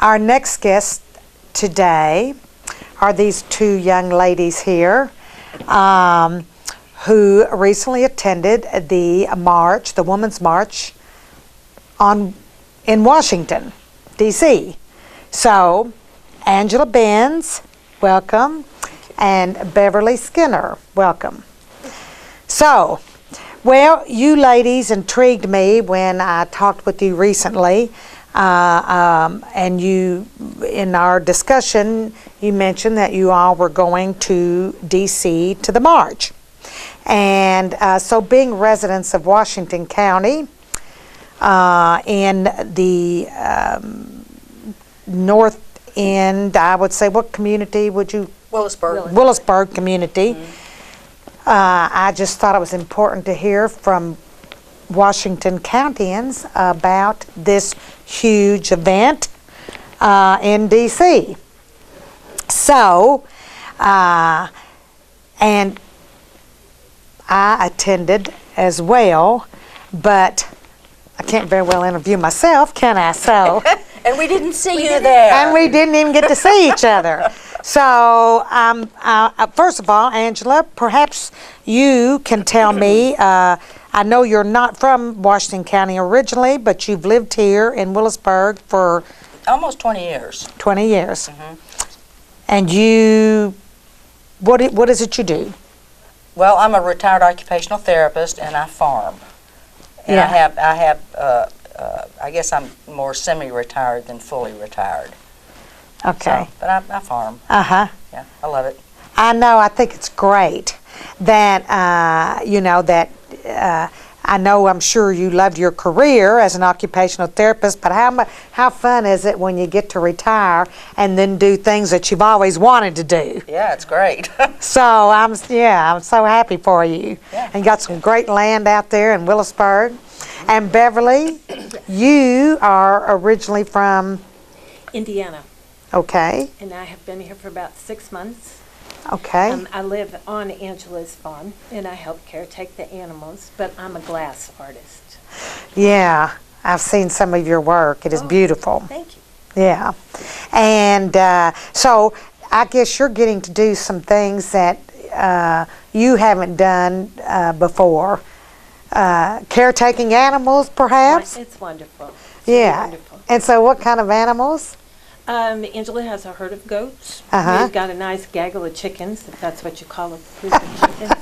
Our next guests today are these two young ladies here who recently attended the march, the Women's March in Washington, D.C. So, Angela Benz, welcome, and Beverly Skinner, welcome. So, well, you ladies intrigued me when I talked with you recently, and you, in our discussion, you mentioned that you all were going to D.C. to the march. And so being residents of Washington County, in the north end, I would say, what community would you? Willisburg community. Mm-hmm. I just thought it was important to hear from Washington Countyans about this huge event in D.C. So, and I attended as well, but I can't very well interview myself, can I? So, and we didn't see you there. And we didn't even get to see each other. So, first of all, Angela, perhaps you can tell me, I know you're not from Washington County originally, but you've lived here in Willisburg for almost 20 years. 20 years. Mm-hmm. And you, what is it you do? Well, I'm a retired occupational therapist, and I farm. And Yeah. I guess I'm more semi-retired than fully retired. Okay. So, but I farm. Uh-huh. Yeah, I love it. I know, I think it's great that, I know, I'm sure you loved your career as an occupational therapist, but how fun is it when you get to retire and then do things that you've always wanted to do? Yeah, it's great. So I'm so happy for you. Yeah. And got some great land out there in Willisburg. And Beverly, you are originally from? Indiana. Okay. And I have been here for about 6 months. Okay. I live on Angela's farm, and I help caretake the animals, but I'm a glass artist. Yeah, I've seen some of your work. It is beautiful. Thank you. Yeah. And so I guess you're getting to do some things that you haven't done before. Caretaking animals, perhaps? It's wonderful. It's Yeah. wonderful. And so what kind of animals? Angela has a herd of goats. Uh-huh. We've got a nice gaggle of chickens, if that's what you call a group of chickens.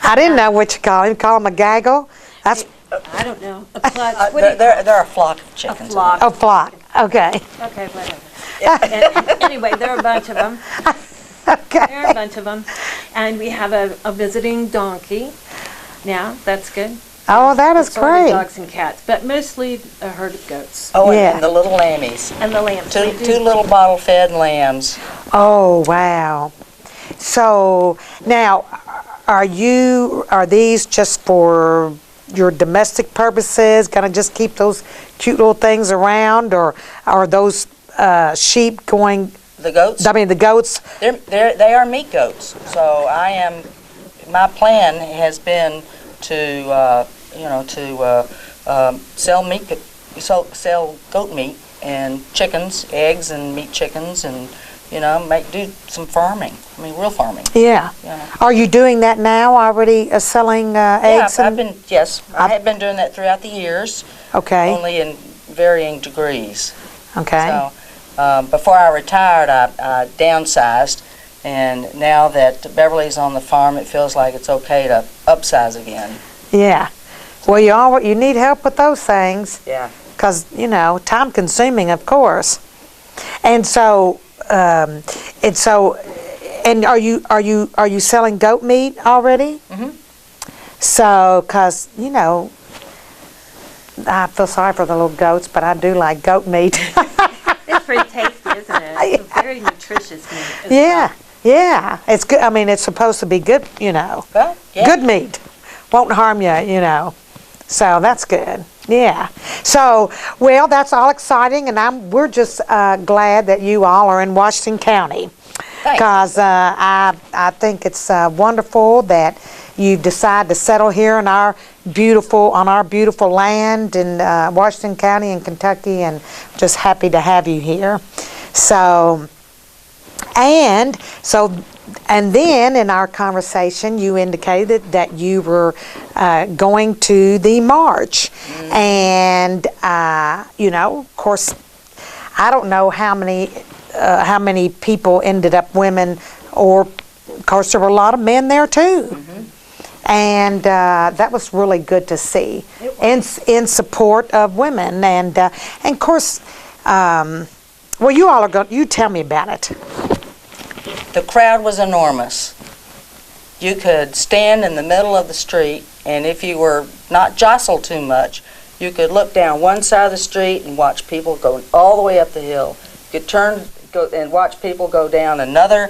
I didn't know what you call them. Call them a gaggle? That's I don't know. A clutch. What do you They're a flock of chickens. A flock. a flock. Okay. Okay, whatever. Anyway, there are a bunch of them. Okay. There are a bunch of them. And we have a visiting donkey. Now, that's good. Oh, that is Assorted great. dogs and cats, but mostly a herd of goats. Oh, Yeah. and the little lammies. And the lambs. Two We do- little bottle-fed lambs. Oh, wow. So now, are these just for your domestic purposes? Gonna just keep those cute little things around, or are those sheep going? The goats? I mean, the goats. They are meat goats. So my plan has been to sell goat meat and chickens, eggs and meat chickens, and do some farming. I mean, real farming. Yeah. Yeah. Are you doing that now? Already selling eggs? Yeah, I have been doing that throughout the years, Okay. only in varying degrees. Okay. So before I retired, I downsized, and now that Beverly's on the farm, it feels like it's okay to upsize again. Yeah. Well, you need help with those things. Yeah. Because time consuming, of course. And so, and are you selling goat meat already? Mhm. So, because I feel sorry for the little goats, but I do like goat meat. It's pretty tasty, isn't it? It's a very nutritious meat. as Yeah, yeah. It's good. I mean, it's supposed to be good. Well, yeah. Good meat. Won't harm you. So that's good. Yeah. So, well, that's all exciting, and we're just glad that you all are in Washington County, because I think it's wonderful that you've decided to settle here on our beautiful land in Washington County in Kentucky, and just happy to have you here. And then in our conversation, you indicated that you were going to the march. And, of course, I don't know how many people ended up, women, or, of course, there were a lot of men there, too. And that was really good to see in support of women. And of course, well, you all are going, you tell me about it. The crowd was enormous. You could stand in the middle of the street, and if you were not jostled too much, you could look down one side of the street and watch people go all the way up the hill. You could go and watch people go down another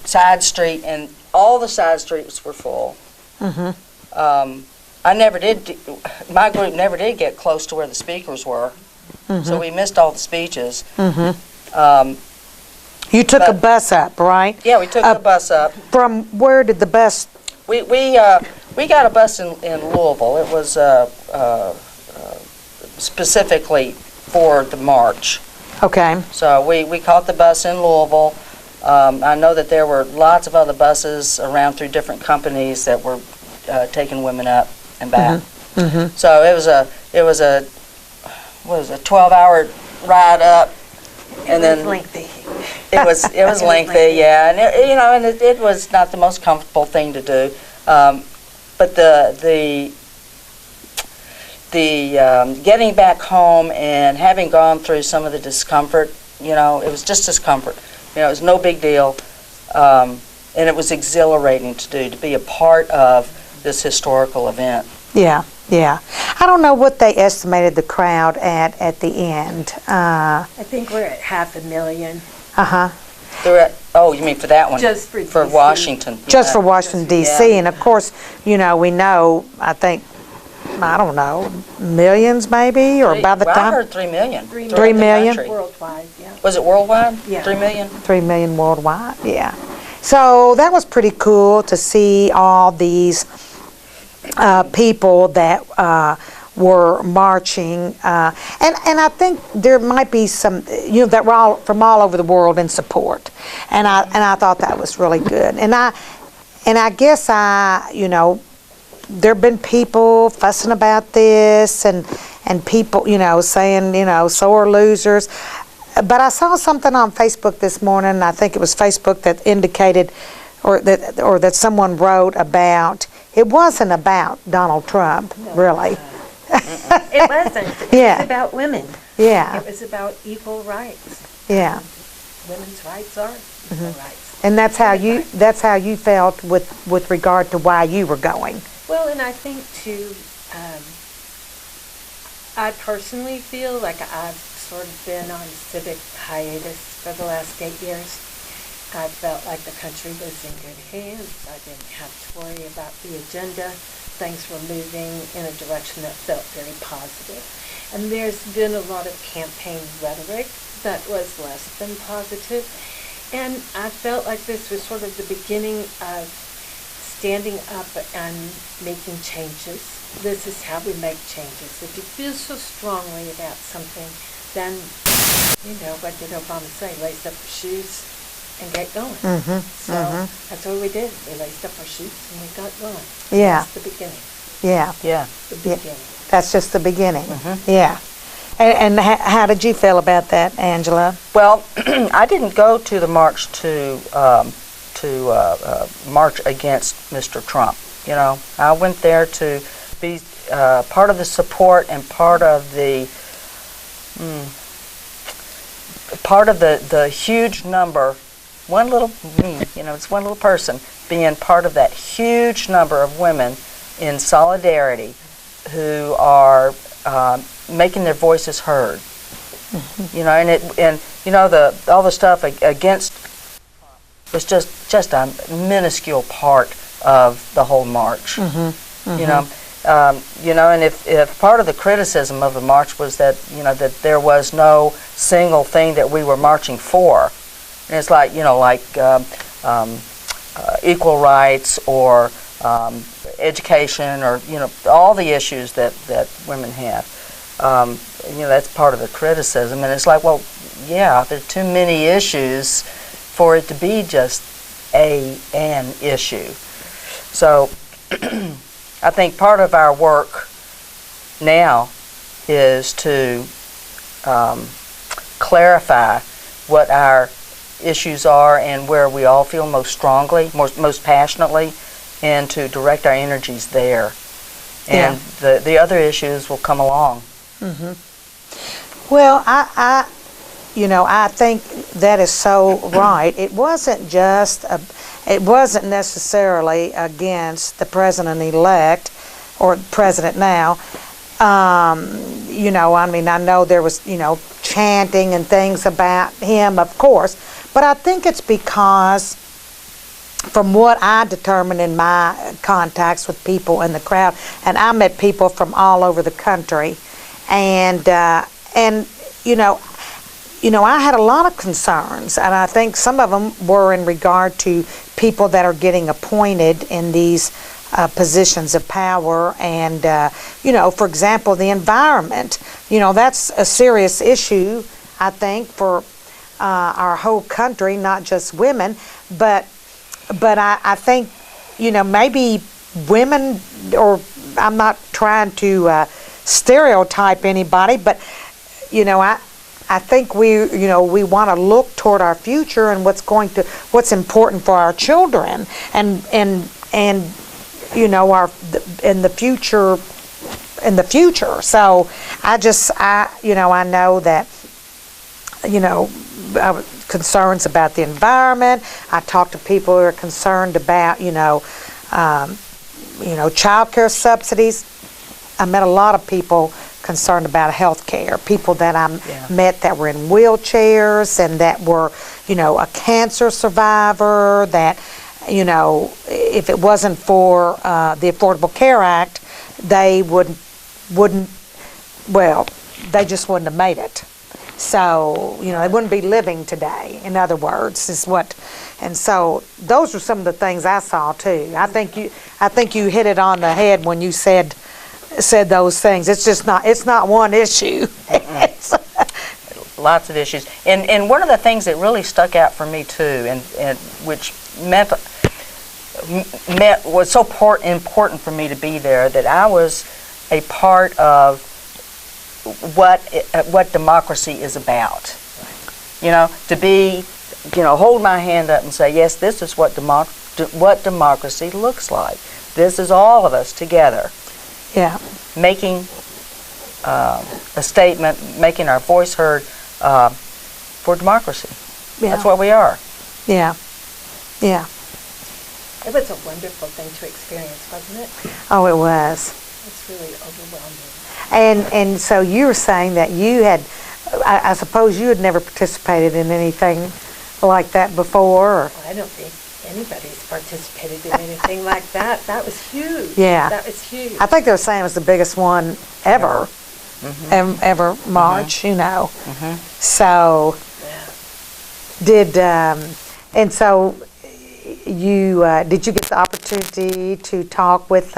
side street, and all the side streets were full. My group never did get close to where the speakers were, so we missed all the speeches. You took a bus up, right? Yeah, we took the bus up. From where did the bus? We got a bus in Louisville. It was specifically for the march. Okay. So we caught the bus in Louisville. I know that there were lots of other buses around through different companies that were taking women up and back. So it was a 12-hour ride up, and then lengthy. It was lengthy, yeah, and it was not the most comfortable thing to do, but the getting back home and having gone through some of the discomfort, it was just discomfort. It was no big deal, and it was exhilarating to be a part of this historical event. Yeah. I don't know what they estimated the crowd at the end. I think we're at 500,000. Oh, you mean for that one? Just for DC. Washington. Just for Washington, D.C. And, of course, we know, I think, I don't know, millions maybe, or by the I time? heard 3 million. 3 million? Worldwide, yeah. Was it worldwide? Yeah. 3 million? 3 million worldwide, yeah. So that was pretty cool to see all these people that were marching, and I think there might be some, that were all from all over the world in support, and I thought that was really good, and I guess there've been people fussing about this, and people saying sore losers, but I saw something on Facebook this morning. I think it was Facebook that indicated, or that someone wrote about. It wasn't about Donald Trump, really. It wasn't. It was about women. Yeah. It was about equal rights. Yeah. Women's rights are equal rights. And that's how you felt with regard to why you were going. Well, and I think too, I personally feel like I've sort of been on civic hiatus for the last 8 years. I felt like the country was in good hands. I didn't have to worry about the agenda. Things were moving in a direction that felt very positive. And there's been a lot of campaign rhetoric that was less than positive. And I felt like this was sort of the beginning of standing up and making changes. This is how we make changes. If you feel so strongly about something, then, what did Obama say? Lace up your shoes and get going. So that's what we did. We laced up our shoes and we got going. Yeah. That's the beginning. Yeah. The beginning. That's just the beginning. Yeah. And how did you feel about that, Angela? Well, I didn't go to the march to march against Mr. Trump. I went there to be part of the support and part of the huge number. One little it's one little person being part of that huge number of women in solidarity who are making their voices heard. All the stuff against was just a minuscule part of the whole march. And if part of the criticism of the march was that that there was no single thing that we were marching for, and it's like equal rights or education or all the issues that women have. That's part of the criticism, and it's like, well, yeah, there's too many issues for it to be just an issue. So I think part of our work now is to clarify what our issues are and where we all feel most strongly, most passionately, and to direct our energies there. And the other issues will come along. Well, I think that is so right. It wasn't necessarily against the president-elect or president now. I know there was, chanting and things about him, of course, but I think it's because, from what I determined in my contacts with people in the crowd, and I met people from all over the country, and I had a lot of concerns, and I think some of them were in regard to people that are getting appointed in these positions of power, and for example, the environment. That's a serious issue, I think, for our whole country, not just women, but I think, maybe women, or I'm not trying to stereotype anybody, but, I think we want to look toward our future and what's important for our children, and in the future. So I know that, concerns about the environment. I talk to people who are concerned about, child care subsidies. I met a lot of people concerned about health care, people that I met that were in wheelchairs and that were, a cancer survivor, that, if it wasn't for the Affordable Care Act, they they just wouldn't have made it. So, they wouldn't be living today, in other words, and so those are some of the things I saw too. I think you hit it on the head when you said those things. It's not one issue. Lots of issues. And one of the things that really stuck out for me too, and which was so important for me to be there, that I was a part of what democracy is about. To be, hold my hand up and say, yes, this is what democracy looks like. This is all of us together. Yeah. Making a statement, making our voice heard for democracy. Yeah. That's what we are. Yeah. Yeah. It was a wonderful thing to experience, wasn't it? Oh, it was. It's really overwhelming. And so you were saying that you had, I suppose you had never participated in anything like that before? Or? Well, I don't think anybody's participated in anything like that. That was huge. Yeah. That was huge. I think they were saying it was the biggest one ever. Ever March, So, and so did you get the opportunity to talk with,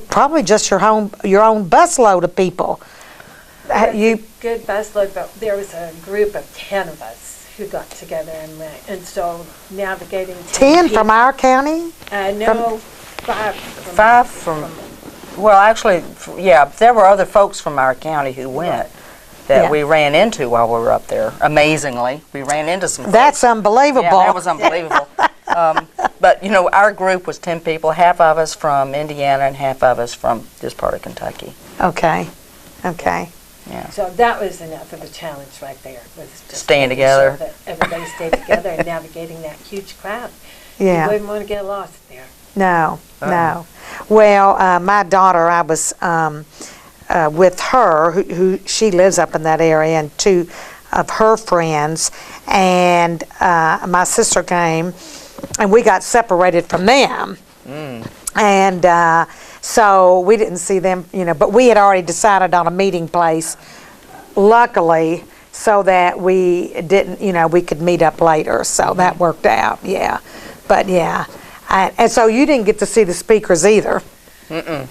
probably just your own busload of people? Good busload, but there was a group of 10 of us who got together and went, and so navigating 10 from our county? No, 5 from well, actually, there were other folks from our county who went that we ran into while we were up there. Amazingly, we ran into some folks. That's unbelievable. Yeah, that was unbelievable. But, our group was 10 people, half of us from Indiana and half of us from this part of Kentucky. Okay. Yeah. So that was enough of a challenge right there. Was just staying together. Sure that everybody stayed together and navigating that huge crowd. Yeah. You wouldn't want to get lost there. No. Well, my daughter, I was with her, who she lives up in that area, and 2 of her friends, and my sister came, and we got separated from them. And so we didn't see them, but we had already decided on a meeting place, luckily, so that we didn't, we could meet up later. So that worked out, yeah. But yeah, and so you didn't get to see the speakers either. No.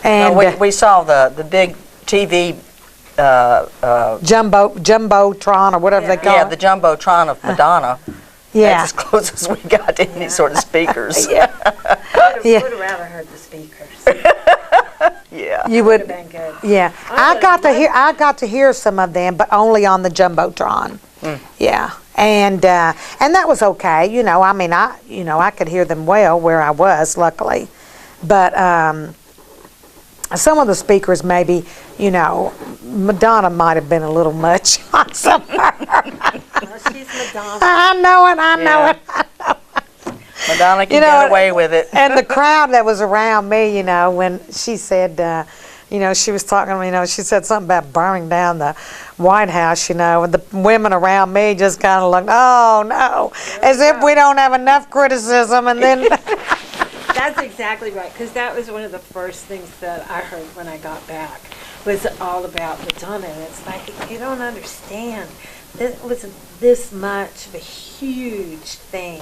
And we saw the big TV Jumbotron or whatever they call yeah, it. the Jumbotron of Madonna. Yeah. That's as close as we got to any sort of speakers. Yeah. I would have rather heard the speakers. Yeah. You Would have would. been good. Yeah. I got to hear some of them, but only on the Jumbotron. Yeah. And that was okay. You know, I mean, I could hear them well where I was, luckily. But some of the speakers maybe, you know, Madonna might have been a little much on some of her. Well, she's Madonna. I know it. I know Yeah. it. Madonna can You know, get away with it. And the crowd that was around me, you know, when she said, you know, she was talking, you know, she said something about burning down the White House, you know, and the women around me just kind of looked, oh, no, as if we don't have enough criticism. And then, That's exactly right, because that was one of the first things that I heard when I got back, was all about Madonna. And it's like, you don't understand. It wasn't this much of a huge thing.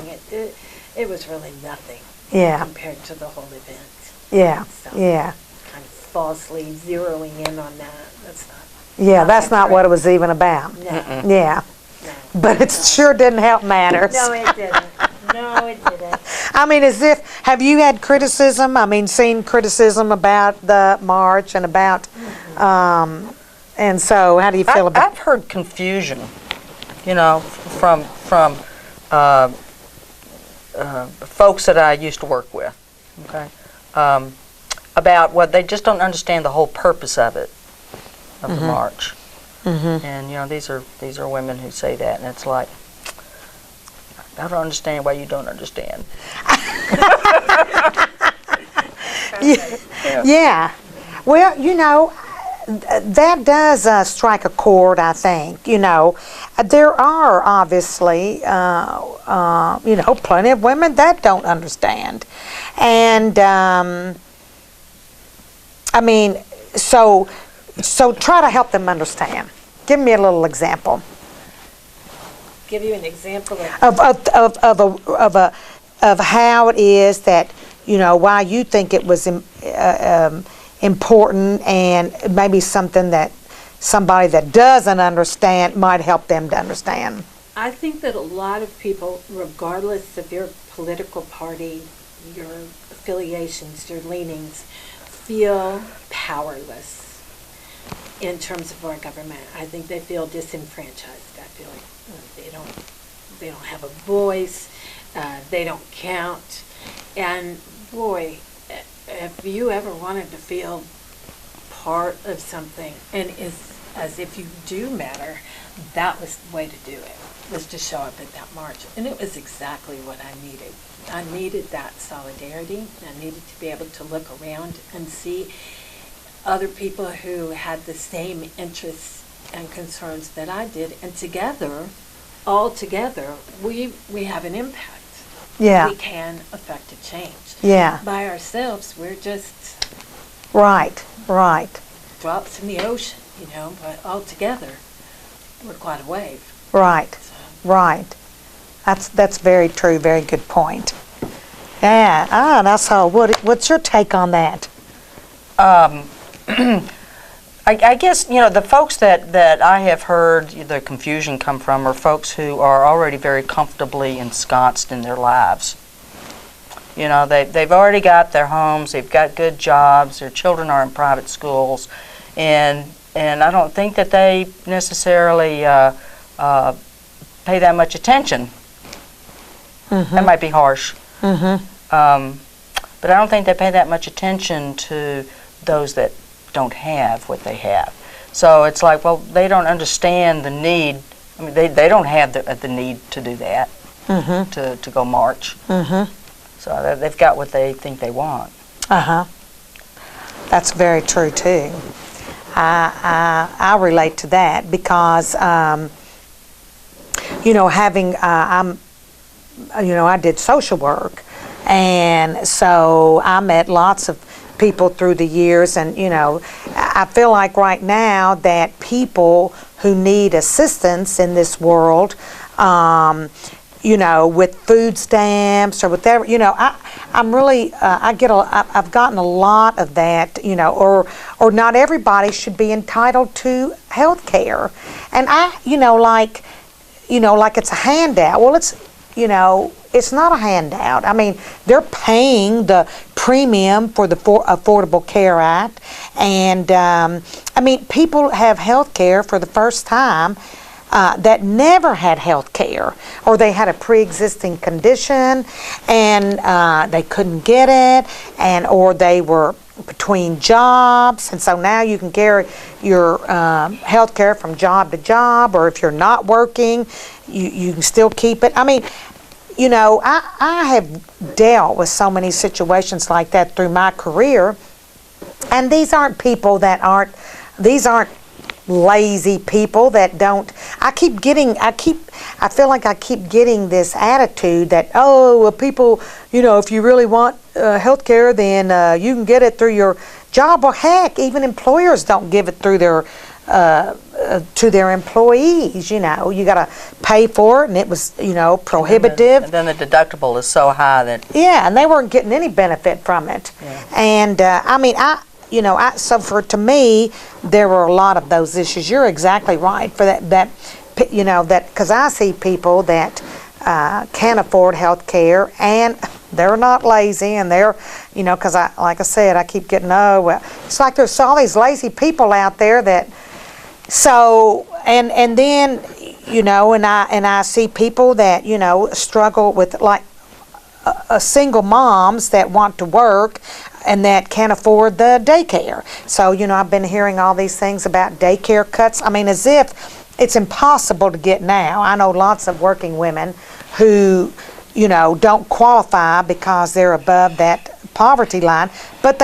It was really nothing yeah, compared to the whole event. yeah, So, yeah, kind of falsely zeroing in on that. That's not. yeah, that's not what it was even about. No. Yeah, No. but it sure didn't help matters. No, it didn't. No, it didn't. I mean, have you had criticism? I mean, seen criticism about the march and about, and so how do you feel about? I've heard confusion, you know, from folks that I used to work with, okay, about what they just don't understand the whole purpose of it, of the march. And you know, these are women who say that, and it's like, I don't understand why you don't understand. Yeah. Well, you know, that does strike a chord, I think. You know, there are obviously, you know, plenty of women that don't understand. And, I mean, so try to help them understand. Give me a little example. Give you an example of of how it is that, you know, why you think it was important, and maybe something that somebody that doesn't understand might help them to understand. I think that a lot of people, regardless of your political party, your affiliations, your leanings, feel powerless in terms of our government. I think they feel disenfranchised. I feel like they don't have a voice, they don't count. And boy, if you ever wanted to feel part of something, and as if you do matter, that was the way to do it, was to show up at that march. And it was exactly what I needed. I needed that solidarity. I needed to be able to look around and see other people who had the same interests and concerns that I did, and together, all together, we have an impact. Yeah. We can affect a change. Yeah. By ourselves, we're just Right. drops in the ocean, you know, but all together, we're quite a wave. Right. So. Right. That's very true. Very good point. Yeah. That's all. What's your take on that? I guess, you know, the folks that I have heard the confusion come from are folks who are already very comfortably ensconced in their lives. You know, they've already got their homes, they've got good jobs, their children are in private schools, and I don't think that they necessarily pay that much attention. That might be harsh. But I don't think they pay that much attention to those that don't have what they have. So it's like, well, they don't understand the need. I mean, they don't have the need to do that, to go march. So they've got what they think they want. That's very true too. I relate to that because, you know, I did social work, and so I met lots of people through the years, and you know, I feel like right now that people who need assistance in this world, with food stamps or whatever, I'm really, I've gotten a lot of that, or not everybody should be entitled to health care. And like it's a handout. Well, it's not a handout. I mean, they're paying the premium for the Affordable Care Act. And, people have health care for the first time that never had health care, or they had a pre-existing condition and they couldn't get it, or they were between jobs, and so now you can carry your health care from job to job, or if you're not working, you can still keep it. I mean, I have dealt with so many situations like that through my career, and these aren't lazy people that don't. I feel like I keep getting this attitude that, people, if you really want health care, then you can get it through your job. Well, heck, even employers don't give it through their to their employees. You got to pay for it, and it was prohibitive. And then the deductible is so high that and they weren't getting any benefit from it. And to me, there were a lot of those issues. You're exactly right for that because I see people that can't afford health care, and they're not lazy, and they're, because like I said, I keep getting, it's like there's all these lazy people out there that, and then, and I see people that, struggle with, like, single moms that want to work and that can't afford the daycare. So, I've been hearing all these things about daycare cuts. I mean, as if it's impossible to get now. I know lots of working women who, don't qualify because they're above that poverty line, but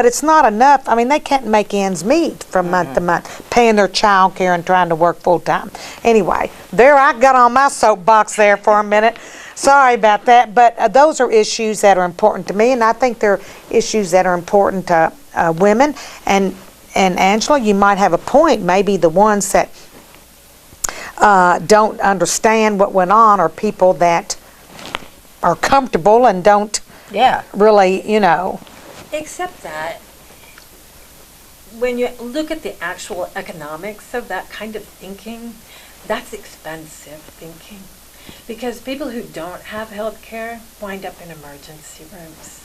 it's not enough. I mean, they can't make ends meet from month to month, paying their child care and trying to work full time. Anyway, there I got on my soapbox there for a minute. Sorry about that, but those are issues that are important to me, and I think they're issues that are important to women. And Angela, you might have a point. Maybe the ones that don't understand what went on are people that are comfortable and don't really, Except that when you look at the actual economics of that kind of thinking, that's expensive thinking. Because people who don't have health care wind up in emergency rooms.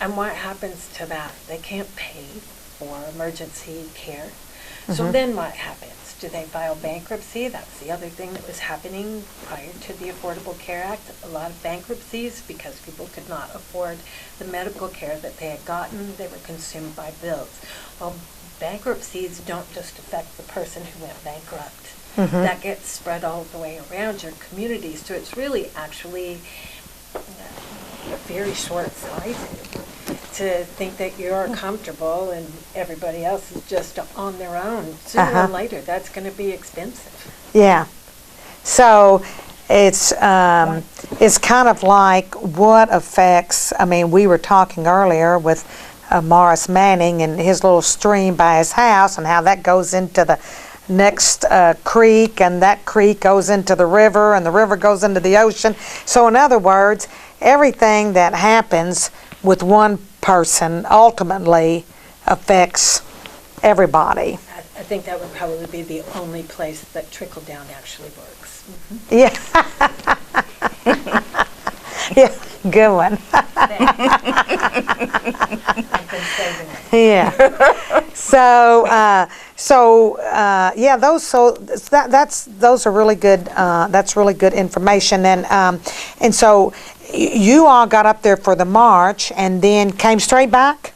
And what happens to that? They can't pay for emergency care. So then what happens? Do they file bankruptcy? That's the other thing that was happening prior to the Affordable Care Act. A lot of bankruptcies because people could not afford the medical care that they had gotten. They were consumed by bills. Well, bankruptcies don't just affect the person who went bankrupt. That gets spread all the way around your community. So it's really actually very short-sighted to think that you're comfortable and everybody else is just on their own. Sooner or later, that's going to be expensive. Yeah. So it's kind of like what affects, I mean, we were talking earlier with Morris Manning and his little stream by his house and how that goes into the next creek, and that creek goes into the river, and the river goes into the ocean. So in other words, everything that happens with one person ultimately affects everybody. I think that would probably be the only place that trickle-down actually works. Yeah. Yeah, good one. I've been saving it. Yeah. Those are really good. That's really good information. And so you all got up there for the march and then came straight back?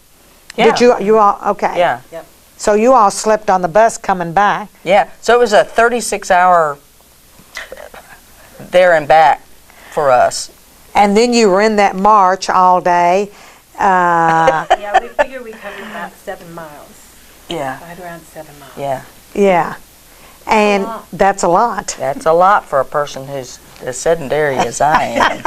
Yeah. Did you all? Okay. Yeah. Yep. So you all slept on the bus coming back? Yeah. So it was a 36-hour there and back for us. And then you were in that march all day. Yeah, we figure we covered about 7 miles. Yeah. Right around 7 miles. Yeah. Yeah. And that's a lot. That's a lot for a person who's as sedentary as I am.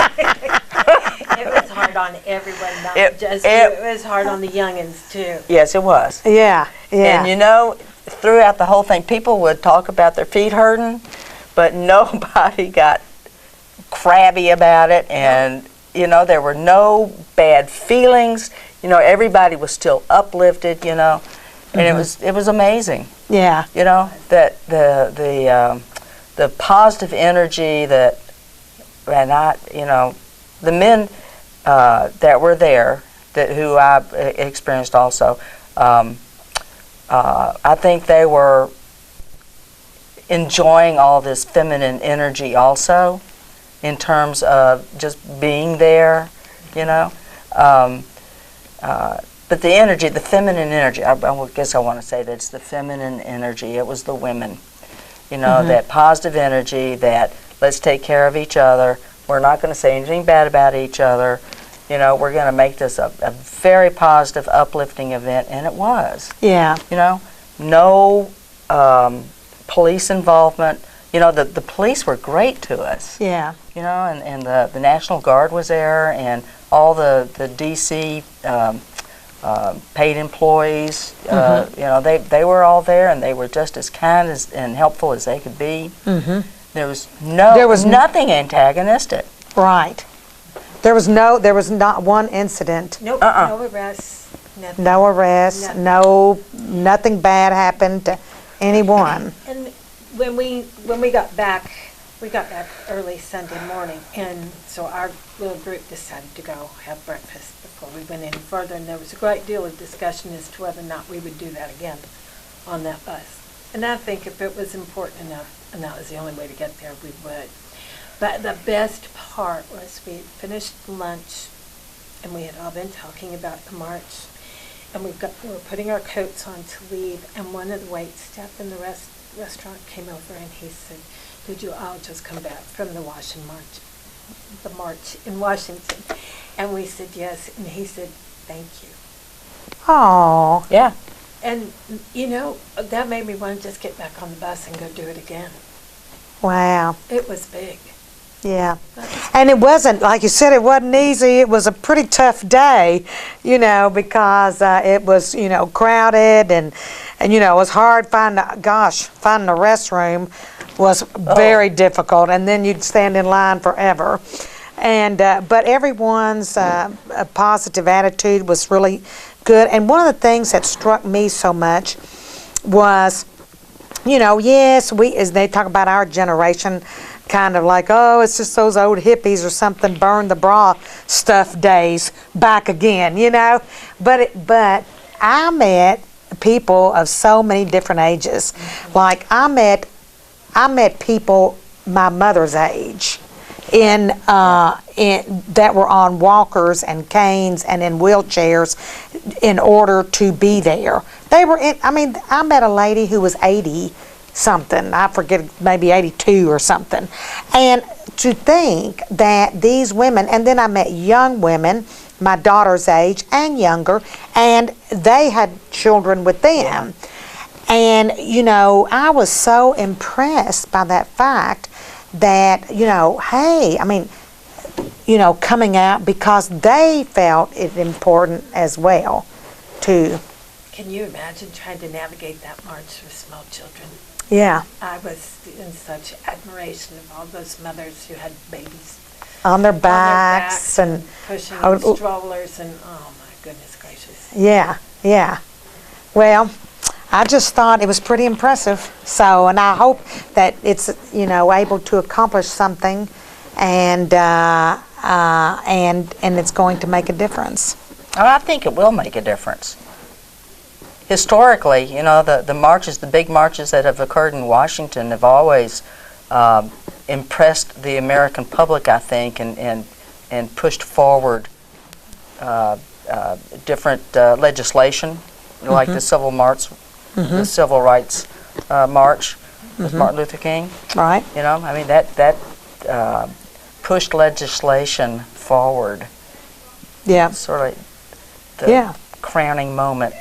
It was hard on everyone, not just you. It was hard on the youngins, too. Yes, it was. Yeah, yeah. And throughout the whole thing, people would talk about their feet hurting, but nobody got crabby about it, and there were no bad feelings. Everybody was still uplifted. And it was amazing. Yeah. That the positive energy that, the men that were there, who I experienced also, I think they were enjoying all this feminine energy also, in terms of just being there, But the energy, the feminine energy, I guess I want to say that it's the feminine energy. It was the women, that positive energy, that let's take care of each other. We're not going to say anything bad about each other. We're going to make this a very positive, uplifting event, and it was. Yeah. No police involvement. The police were great to us. Yeah. And the National Guard was there, and all the D.C. Paid employees. They were all there, and they were just as kind and helpful as they could be. Mm-hmm. There was nothing antagonistic. Right. There was not one incident. Nope. No arrests. Nothing. No arrests. Nothing bad happened to anyone. And when we got back early Sunday morning, and so our little group decided to go have breakfast before we went any further, and there was a great deal of discussion as to whether or not we would do that again on that bus. And I think if it was important enough, and that was the only way to get there, we would. But the best part was we finished lunch, and we had all been talking about the march, and we were putting our coats on to leave, and one of the wait staff in the restaurant came over, and he said, "Did you all just come back from the march in Washington?" And we said yes, and he said, "Thank you." Oh. Yeah. And that made me want to just get back on the bus and go do it again. Wow. It was big. Yeah. And it wasn't, like you said, it wasn't easy. It was a pretty tough day, because it was, crowded and it was hard finding the restroom was very difficult. And then you'd stand in line forever. And but everyone's positive attitude was really good. And one of the things that struck me so much was, yes, as they talk about our generation, kind of like, oh, it's just those old hippies or something, burn the bra stuff days back again, But I met people of so many different ages. Mm-hmm. Like I met people my mother's age in that were on walkers and canes and in wheelchairs in order to be there. I met a lady who was 80 something, I forget, maybe 82 or something. And to think that these women, and then I met young women, my daughter's age and younger, and they had children with them. And, I was so impressed by that fact that, coming out because they felt it important as well, too. Can you imagine trying to navigate that march with small children? Yeah. I was in such admiration of all those mothers who had babies on their backs and pushing strollers, and oh my goodness gracious. Yeah. Well, I just thought it was pretty impressive. So, and I hope that it's able to accomplish something, and it's going to make a difference. Oh, I think it will make a difference. Historically, the marches, the big marches that have occurred in Washington have always impressed the American public, I think, and pushed forward different legislation, like the civil march, the civil rights march with Martin Luther King. Right. That pushed legislation forward. Yeah. Sort of the crowning moment.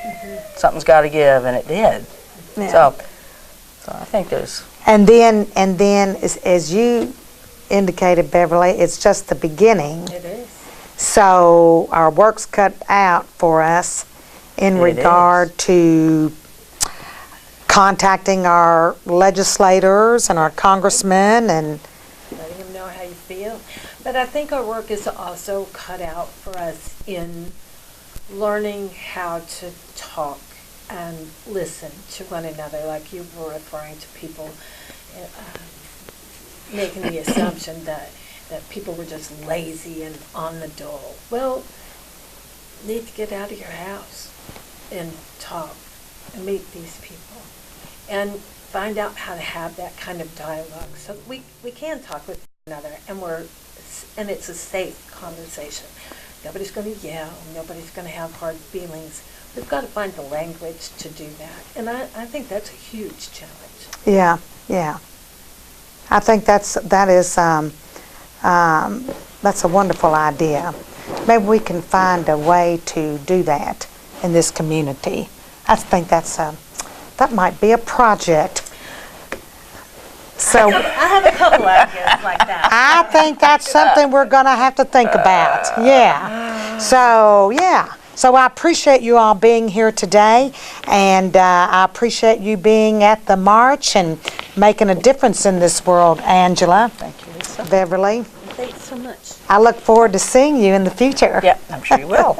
Something's got to give, and it did. Yeah. So I think there's. And then as you indicated, Beverly, it's just the beginning. It is. So our work's cut out for us in regard to contacting our legislators and our congressmen and letting them know how you feel. feel. But I think our work is also cut out for us in learning how to talk and listen to one another, like you were referring to people making the assumption that people were just lazy and on the dole. Well, you need to get out of your house and talk and meet these people and find out how to have that kind of dialogue so that we can talk with one another and it's a safe conversation. Nobody's going to yell. Nobody's going to have hard feelings. We've got to find the language to do that. And I think that's a huge challenge. Yeah, yeah. I think that's a wonderful idea. Maybe we can find a way to do that in this community. I think that might be a project. So I have a couple ideas like that. I think that's something we're going to have to think about. Yeah. So I appreciate you all being here today, and I appreciate you being at the march and making a difference in this world, Angela. Thank you, Lisa. Beverly. Thanks so much. I look forward to seeing you in the future. Yep, I'm sure you will.